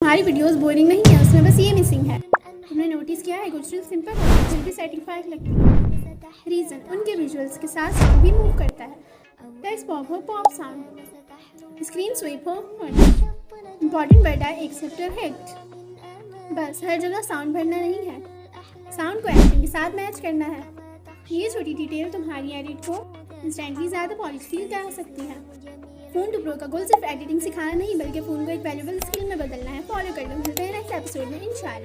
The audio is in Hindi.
तुम्हारी वीडियोस बोरिंग नहीं है, उसमें बस ये मिसिंग है। तुमने नोटिस किया है कुछ सिंपल है फिर भी सेटिस्फाइड लगती है। रीज़न उनके विजुअल्स के साथ साउंड भी मूव करता है। टेक्स्ट पॉप हो पॉप साउंड, स्क्रीन स्वीप हो इम्पॉर्टेंट वर्ड है एक्सेप्ट और हेट। बस हर जगह साउंड भरना नहीं है, साउंड को एक्टिंग के साथ मैच करना है। ये छोटी डिटेल तुम्हारी एडिट को इंस्टेंटली ज़्यादा पॉलिश फील करा सकती है। फ़ोन टू प्रो का गोल सिर्फ एडिटिंग सिखाना नहीं बल्कि फ़ोन को एक वैल्यूबल स्किल में बदलना है। फॉलो कर लो, मिलते हैं नेक्स्ट एपिसोड में इंशाल्लाह।